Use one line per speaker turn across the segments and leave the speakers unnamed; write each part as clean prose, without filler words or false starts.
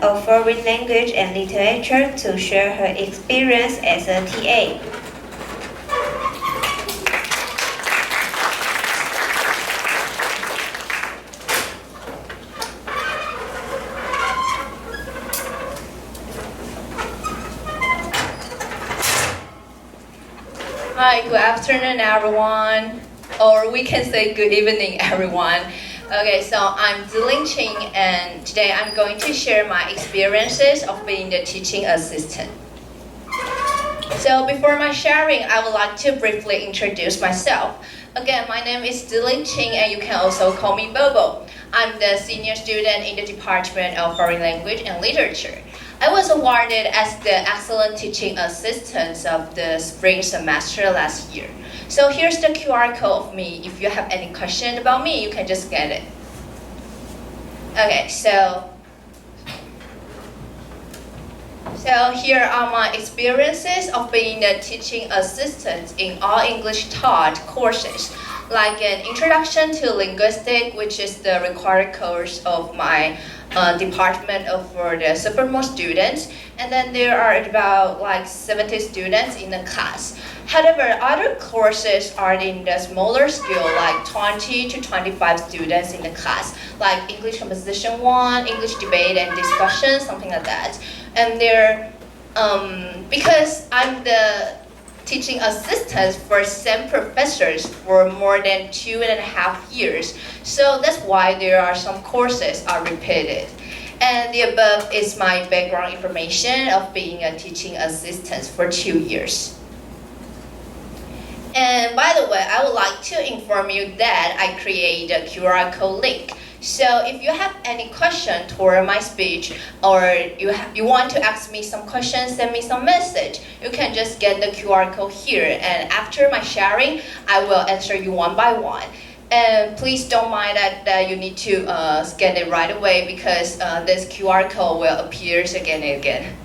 department of foreign language and literature to share her experience as a TA.
Hi, good afternoon, everyone. Or we can say good evening, everyone. Okay, so I'm Ziling Ching, and today I'm going to share my experiences of being the teaching assistant. So before my sharing, I would like to briefly introduce myself. Again, my name is Ziling Ching, and you can also call me Bobo. I'm the senior student in the Department of Foreign Language and Literature. I was awarded as the Excellent Teaching Assistant of the spring semester last year. So here's the QR code of me. If you have any question about me, you can just get it. Okay, so here are my experiences of being a teaching assistant in all English taught courses, like an introduction to linguistics, which is the required course of my department for the sophomore students, and then there are about like 70 students in the class. However, other courses are in the smaller scale, like 20 to 25 students in the class, like English Composition 1, English Debate and Discussion, something like that. And they're, because I'm the teaching assistant for same professors for more than 2.5 years. So that's why there are some courses are repeated. And the above is my background information of being a teaching assistant for 2 years. And by the way, I would like to inform you that I created a QR code link. So if you have any question toward my speech, or you want to ask me some questions, send me some message, you can just get the QR code here. And after my sharing, I will answer you one by one. And please don't mind that you need to scan it right away, because this QR code will appear again and again.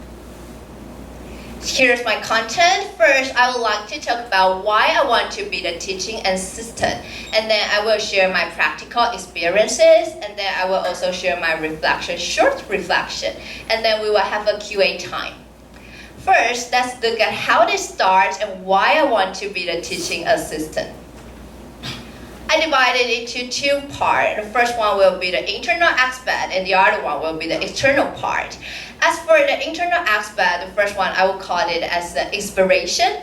Here's my content. First, I would like to talk about why I want to be the teaching assistant. And then I will share my practical experiences. And then I will also share my reflection, short reflection. And then we will have a Q&A time. First, let's look at how this starts and why I want to be the teaching assistant. I divided it into two parts. The first one will be the internal aspect, and the other one will be the external part. As for the internal aspect, the first one, I will call it as the inspiration.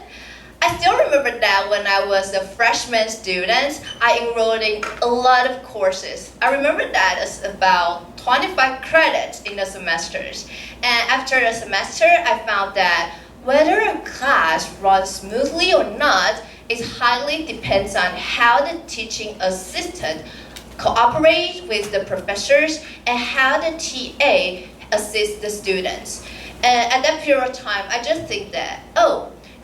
I still remember that when I was a freshman student, I enrolled in a lot of courses. I remember that it's about 25 credits in the semesters. And after the semester, I found that whether a class runs smoothly or not, it highly depends on how the teaching assistant cooperates with the professors and how the TA assists the students. And at that period of time, I just think that,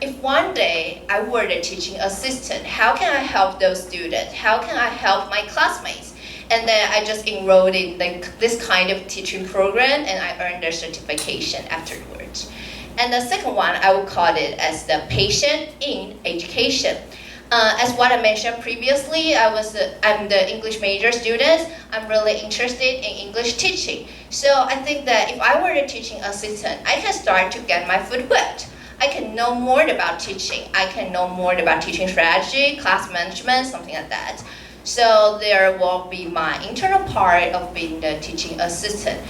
if one day I were the teaching assistant, how can I help those students? How can I help my classmates? And then I just enrolled in this kind of teaching program, and I earned the certification afterwards. And the second one, I would call it as the patient in education. As what I mentioned previously, I'm the English major student. I'm really interested in English teaching. So I think that if I were the teaching assistant, I can start to get my foot wet. I can know more about teaching. I can know more about teaching strategy, class management, something like that. So there will be my internal part of being the teaching assistant.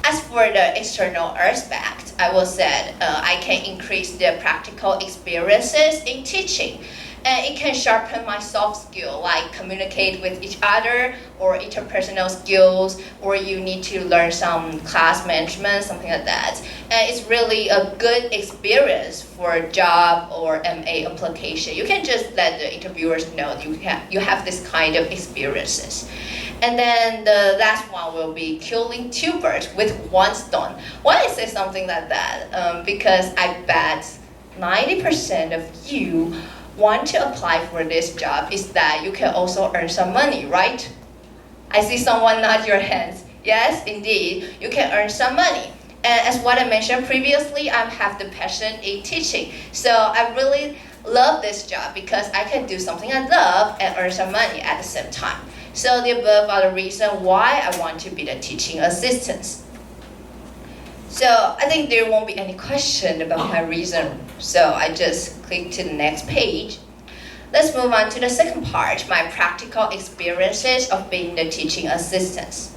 As for the external aspect, I will say I can increase the practical experiences in teaching. And it can sharpen my soft skill, like communicate with each other, or interpersonal skills, or you need to learn some class management, something like that. And it's really a good experience for a job or MA application. You can just let the interviewers know you have this kind of experiences. And then the last one will be killing two birds with one stone. Why I say something like that? Because I bet 90% of you want to apply for this job is that you can also earn some money, right? I see someone nod your hands. Yes, indeed, you can earn some money. And as what I mentioned previously, I have the passion in teaching. So I really love this job because I can do something I love and earn some money at the same time. So the above are the reason why I want to be the teaching assistant. So I think there won't be any question about my reason. So I just click to the next page. Let's move on to the second part, my practical experiences of being the teaching assistant.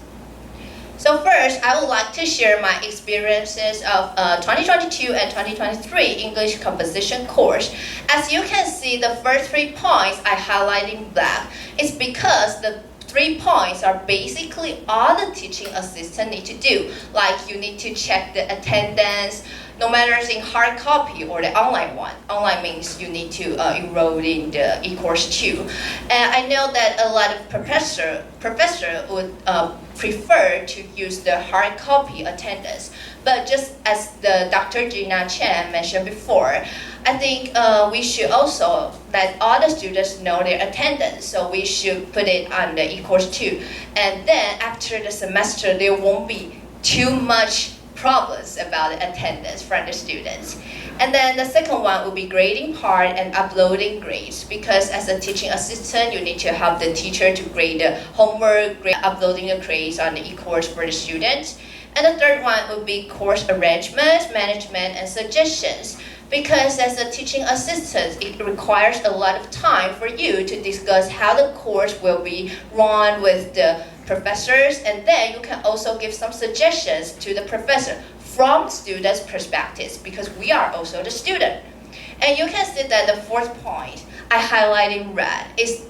So first, I would like to share my experiences of 2022 and 2023 English composition course. As you can see, the first 3 points I highlight in black is because the 3 points are basically all the teaching assistant need to do. Like you need to check the attendance, no matter it's in hard copy or the online one. Online means you need to enroll in the e-course too. And I know that a lot of professor would prefer to use the hard copy attendance. But just as the Dr. Gina Chen mentioned before, I think we should also let all the students know their attendance. So we should put it on the e-course too. And then after the semester, there won't be too much problems about the attendance from the students. And then the second one will be grading part and uploading grades, because as a teaching assistant, you need to help the teacher to grade the homework, uploading the grades on the e-course for the students. And the third one will be course arrangement, management, and suggestions. Because as a teaching assistant, it requires a lot of time for you to discuss how the course will be run with the professors, and then you can also give some suggestions to the professor from students' perspectives, because we are also the student. And you can see that the fourth point I highlight in red is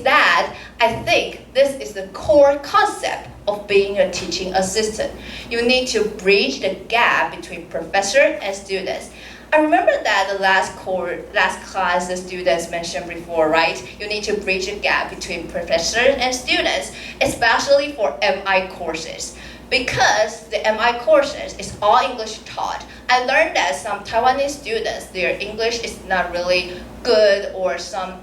that I think this is the core concept of being a teaching assistant. You need to bridge the gap between professor and students. I remember that the last class the students mentioned before, right? You need to bridge the gap between professors and students, especially for MI courses. Because the MI courses is all English taught. I learned that some Taiwanese students, their English is not really good, or some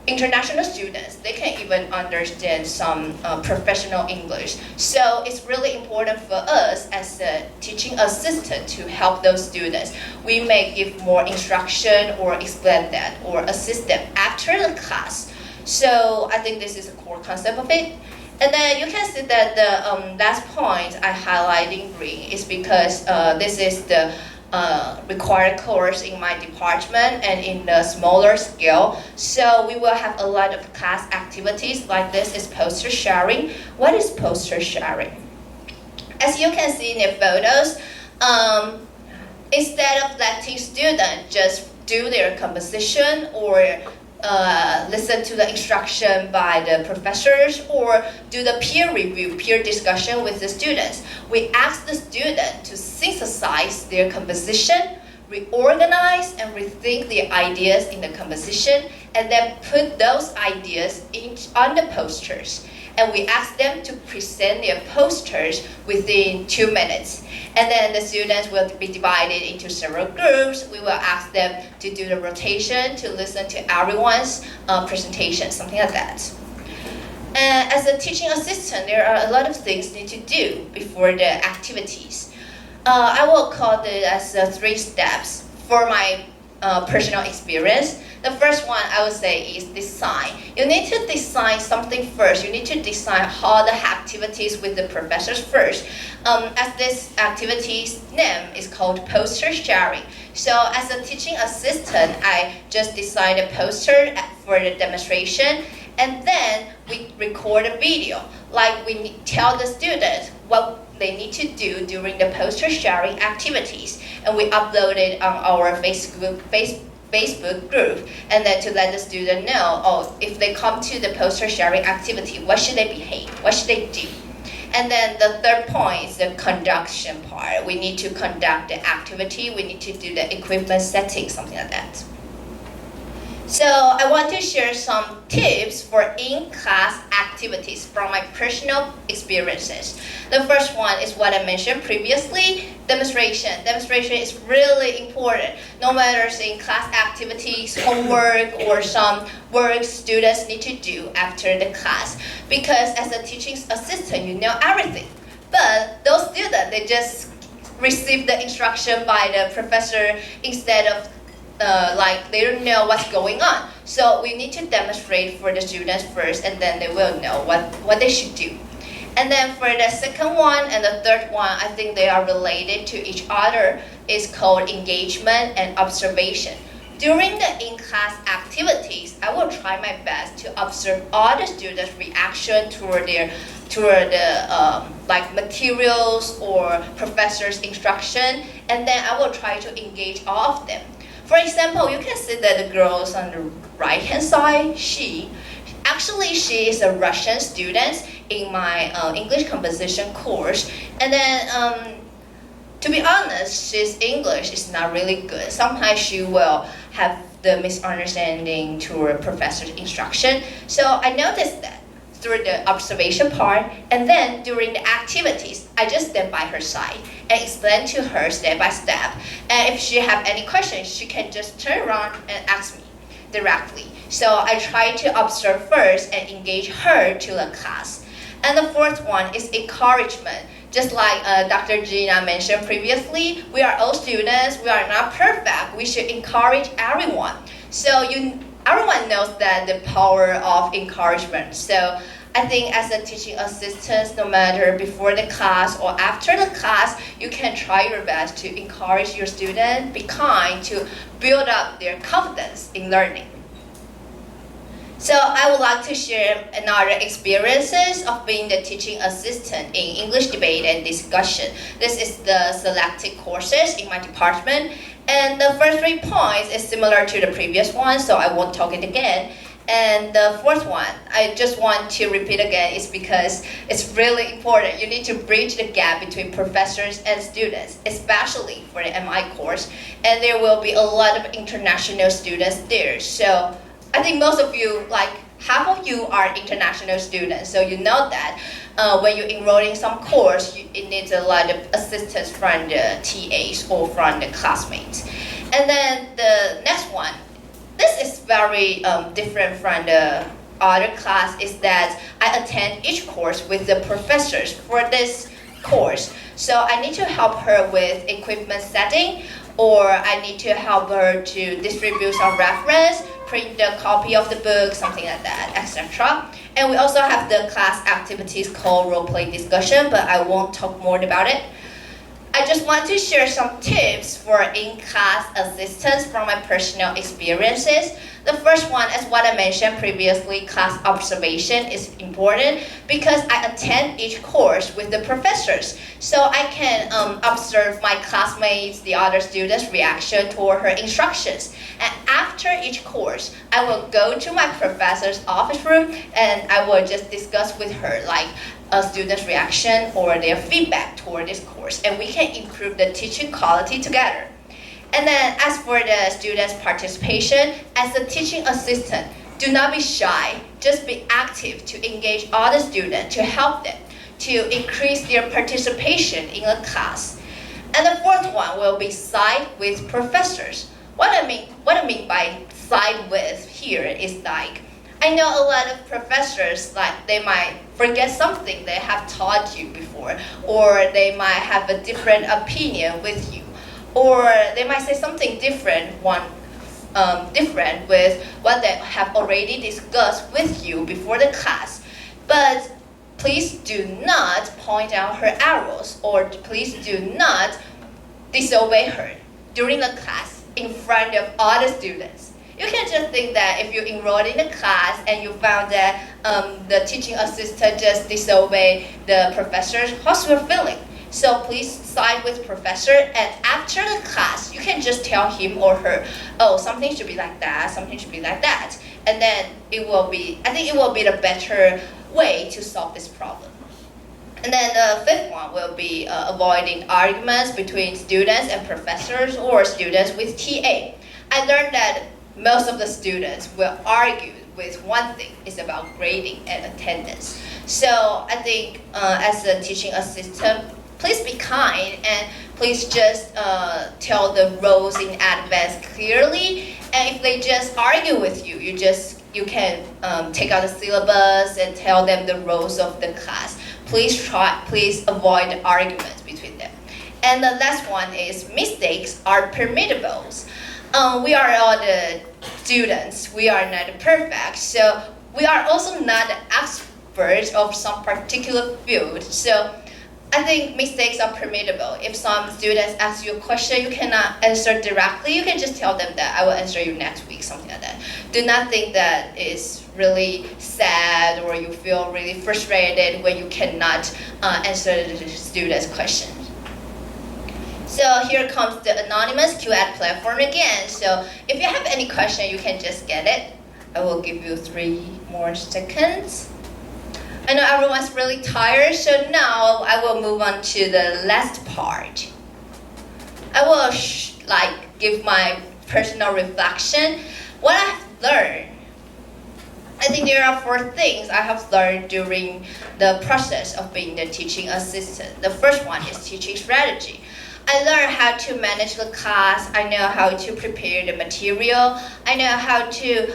international students, they can't even understand some professional English. So it's really important for us as a teaching assistant to help those students. We may give more instruction or explain that or assist them after the class. So I think this is a core concept of it. And then you can see that the last point I highlight in green is because this is the required course in my department and in the smaller scale. So we will have a lot of class activities like this is poster sharing. What is poster sharing? As you can see in the photos, instead of letting students just do their composition or listen to the instruction by the professors or do the peer review, peer discussion with the students, we ask the student to synthesize their composition, reorganize and rethink the ideas in the composition, and then put those ideas on the posters. And we ask them to present their posters within 2 minutes. And then the students will be divided into several groups. We will ask them to do the rotation, to listen to everyone's presentation, something like that. And as a teaching assistant, there are a lot of things you need to do before the activities. I will call it as 3 steps for my personal experience. The first one I would say is design. You need to design something first. You need to design all the activities with the professors first. As this activity's name is called poster sharing. So as a teaching assistant, I just designed a poster for the demonstration, and then we record a video. Like we tell the students what they need to do during the poster sharing activities, and we upload it on our Facebook group, and then to let the student know, oh, if they come to the poster sharing activity, what should they behave? What should they do? And then the third point is the conduction part. We need to conduct the activity. We need to do the equipment setting, something like that. So I want to share some tips for in-class activities from my personal experiences. The first one is what I mentioned previously, demonstration. Demonstration is really important. No matter it's in class activities, homework, or some work students need to do after the class. Because as a teaching assistant, you know everything. But those students, they just receive the instruction by the professor instead of like they don't know what's going on. So we need to demonstrate for the students first, and then they will know what they should do. And then for the second one and the third one, I think they are related to each other. It's called engagement and observation. During the in-class activities, I will try my best to observe all the students' reaction toward the like materials or professor's instruction, and then I will try to engage all of them. For example, you can see that the girls on the right-hand side, she is a Russian student in my English composition course, and then to be honest, she's English is not really good. Sometimes she will have the misunderstanding to her professor's instruction. So I noticed that through the observation part, and then during the activities, I just stand by her side and explain to her step by step. And if she have any questions, she can just turn around and ask me directly. So I try to observe first and engage her to the class. And the fourth one is encouragement. Just like Dr. Gina mentioned previously, we are all students, we are not perfect. We should encourage everyone. So everyone knows that the power of encouragement. So I think as a teaching assistant, no matter before the class or after the class, you can try your best to encourage your students, be kind, to build up their confidence in learning. So I would like to share another experiences of being the teaching assistant in English debate and discussion. This is the selected courses in my department. And the first 3 points is similar to the previous one, so I won't talk it again. And the fourth one, I just want to repeat again, is because it's really important. You need to bridge the gap between professors and students, especially for the MI course. And there will be a lot of international students there. So I think most of you, like half of you are international students, so you know that when you enroll in some course, it needs a lot of assistance from the TAs or from the classmates. And then the next one, this is very different from the other class, is that I attend each course with the professors for this course. So I need to help her with equipment setting, or I need to help her to distribute some reference, print the copy of the book, something like that, etc. And we also have the class activities called role-play discussion, but I won't talk more about it. I just want to share some tips for in-class assistance from my personal experiences. The first one is what I mentioned previously, class observation is important because I attend each course with the professors. So I can observe my classmates, the other students' reaction toward her instructions. And after each course, I will go to my professor's office room and I will just discuss with her like a student's reaction or their feedback toward this course, and we can improve the teaching quality together. And then as for the students' participation, as a teaching assistant, do not be shy, just be active to engage all the students to help them to increase their participation in a class. And the fourth one will be side with professors. What I mean by side with here is like, I know a lot of professors, like they might forget something they have taught you before, or they might have a different opinion with you, or they might say something different with what they have already discussed with you before the class. But please do not point out her errors, or please do not disobey her during the class in front of all the students. You can just think that if you enrolled in the class and you found that the teaching assistant just disobeyed the professors, how's your feeling? So please side with professor, and after the class, you can just tell him or her, oh, something should be like that, something should be like that. And then I think it will be the better way to solve this problem. And then the fifth one will be avoiding arguments between students and professors or students with TA. I learned that most of the students will argue with one thing, it's about grading and attendance. So I think as a teaching assistant, please be kind and please just tell the roles in advance clearly. And if they just argue with you, you can take out the syllabus and tell them the roles of the class. Please avoid the arguments between them. And the last one is mistakes are permissible. We are all the students, we are not perfect, so we are also not expert of some particular field. So I think mistakes are permissible. If some students ask you a question you cannot answer directly, you can just tell them that I will answer you next week, something like that. Do not think that is really sad or you feel really frustrated when you cannot answer the student's question. So here comes the anonymous Q&A platform again. So if you have any question, you can just get it. I will give you 3 more seconds. I know everyone's really tired, so now I will move on to the last part. I will give my personal reflection. What I've learned. I think there are 4 things I have learned during the process of being the teaching assistant. The first one is teaching strategy. I learned how to manage the class. I know how to prepare the material. I know how to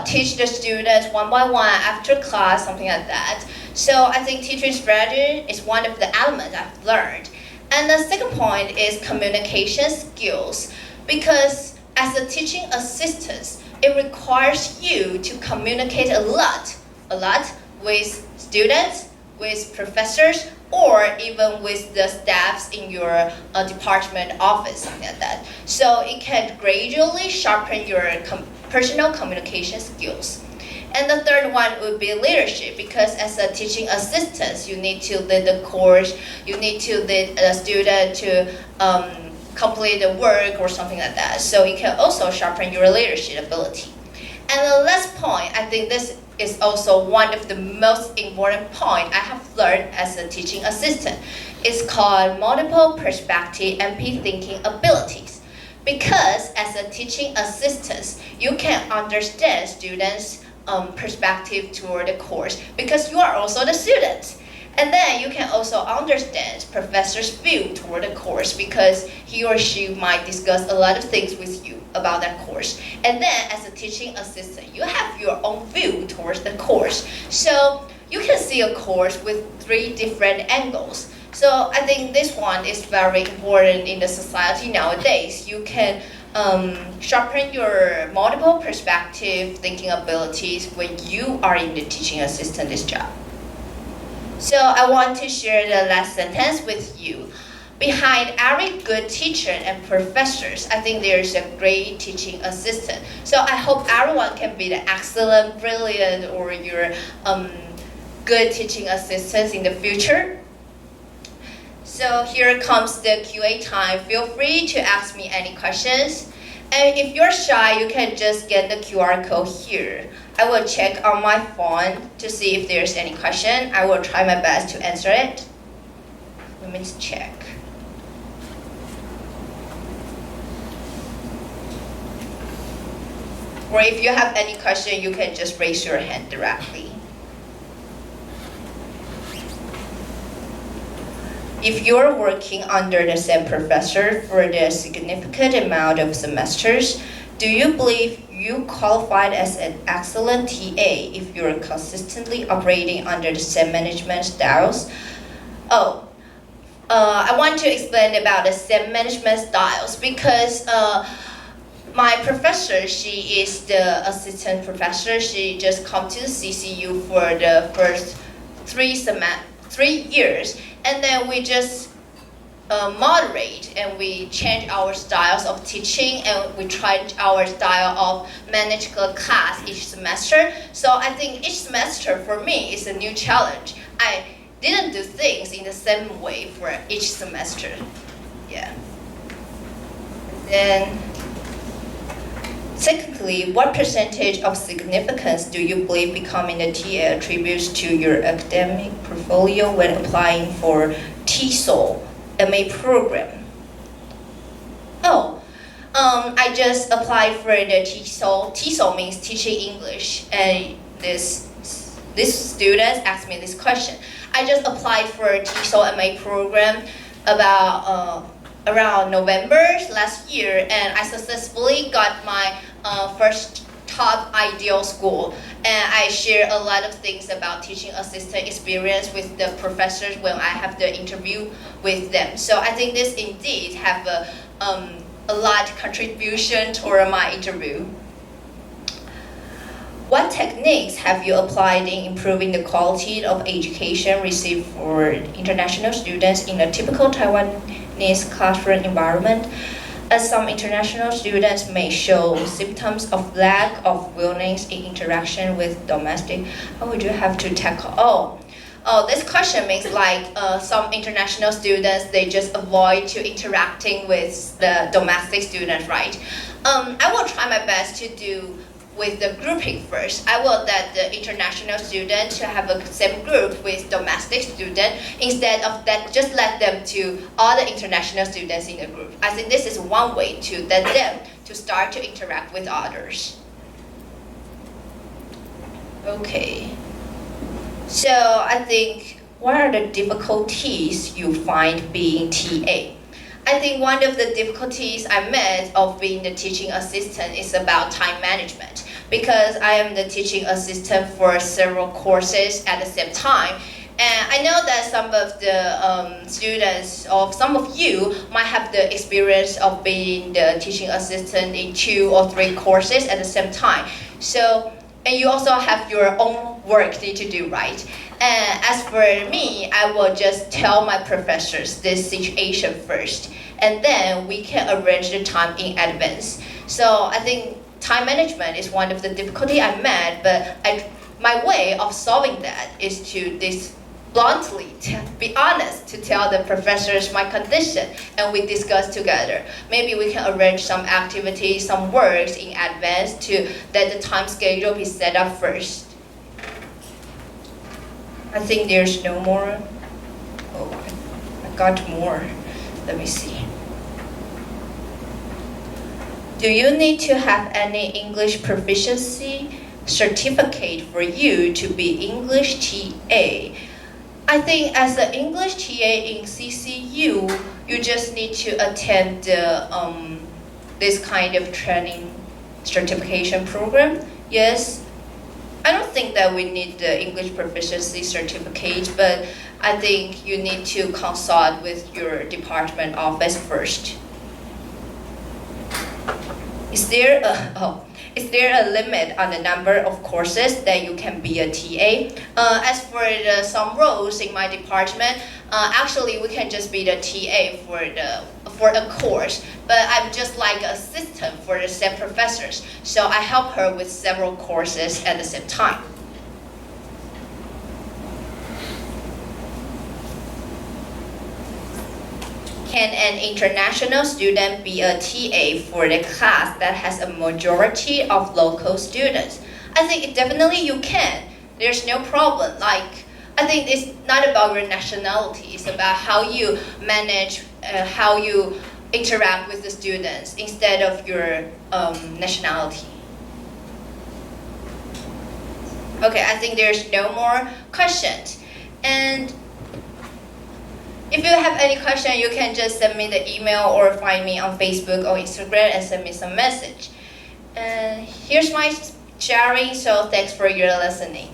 teach the students one by one after class, something like that. So I think teaching strategy is one of the elements I've learned. And the second point is communication skills. Because as a teaching assistant, it requires you to communicate a lot with students, with professors, or even with the staffs in your department office, something like that. So it can gradually sharpen your personal communication skills. And the third one would be leadership, because as a teaching assistant, you need to lead the course, you need to lead a student to complete the work or something like that. So it can also sharpen your leadership ability. And the last point, I think this is also one of the most important points I have learned as a teaching assistant. It's called multiple perspective MP thinking abilities. Because as a teaching assistant, you can understand students' perspective toward the course because you are also the student. And then you can also understand professor's view toward the course because he or she might discuss a lot of things with you about that course. And then as a teaching assistant, you have your own view towards the course. So you can see a course with 3 different angles. So I think this one is very important in the society nowadays. You can sharpen your multiple perspective thinking abilities when you are in the teaching assistant job. So I want to share the last sentence with you. Behind every good teacher and professors, I think there's a great teaching assistant. So I hope everyone can be the excellent, brilliant, or your good teaching assistants in the future. So here comes the QA time. Feel free to ask me any questions. And if you're shy, you can just get the QR code here. I will check on my phone to see if there's any question. I will try my best to answer it. Let me check. Or if you have any question, you can just raise your hand directly. If you're working under the same professor for the significant amount of semesters, do you believe you qualified as an excellent TA if you're consistently operating under the same management styles? I want to explain about the same management styles because my professor, she is the assistant professor. She just come to the CCU for the first 3 years. And then we just moderate and we change our styles of teaching and we try our style of manage the class each semester. So I think each semester for me is a new challenge. I didn't do things in the same way for each semester. Yeah. And then, secondly, what percentage of significance do you believe becoming a TA attributes to your academic portfolio when applying for TESOL MA program? I just applied for the TESOL. TESOL means teaching English, and this student asked me this question. I just applied for a TESOL MA program about around November last year, and I successfully got my first top ideal school. And I share a lot of things about teaching assistant experience with the professors when I have the interview with them. So I think this indeed have a lot contribution toward my interview. What techniques have you applied in improving the quality of education received for international students in a typical Taiwanese classroom environment? As some international students may show symptoms of lack of willingness in interaction with domestic, how would you have to tackle? This question makes like some international students, they just avoid to interacting with the domestic students, right? I will try my best to do with the grouping first. I will let the international student to have a same group with domestic student. Instead of that, just let them to all the international students in the group. I think this is one way to let them to start to interact with others. Okay. So I think, what are the difficulties you find being TA? I think one of the difficulties I met of being the teaching assistant is about time management, because I am the teaching assistant for several courses at the same time. And I know that some of the students, or some of you, might have the experience of being the teaching assistant in 2 or 3 courses at the same time. So, and you also have your own work need to do, right? And as for me, I will just tell my professors this situation first, and then we can arrange the time in advance. So I think time management is one of the difficulty I met, but my way of solving that is to bluntly be honest, to tell the professors my condition, and we discuss together. Maybe we can arrange some activities, some works in advance to let the time schedule be set up first. I think there's no more. Oh, I got more. Let me see. Do you need to have any English proficiency certificate for you to be English TA? I think as an English TA in CCU, you just need to attend this kind of training certification program. Yes, I don't think that we need the English proficiency certificate, but I think you need to consult with your department office first. Is there a limit on the number of courses that you can be a TA? As for some roles in my department, actually we can just be the TA for a course, but I'm just like an assistant for the same professors. So I help her with several courses at the same time. Can an international student be a TA for the class that has a majority of local students? I think definitely you can. There's no problem. Like, I think it's not about your nationality. It's about how you manage, how you interact with the students instead of your nationality. Okay, I think there's no more questions. And if you have any question, you can just send me the email or find me on Facebook or Instagram and send me some message. And here's my sharing, so thanks for your listening.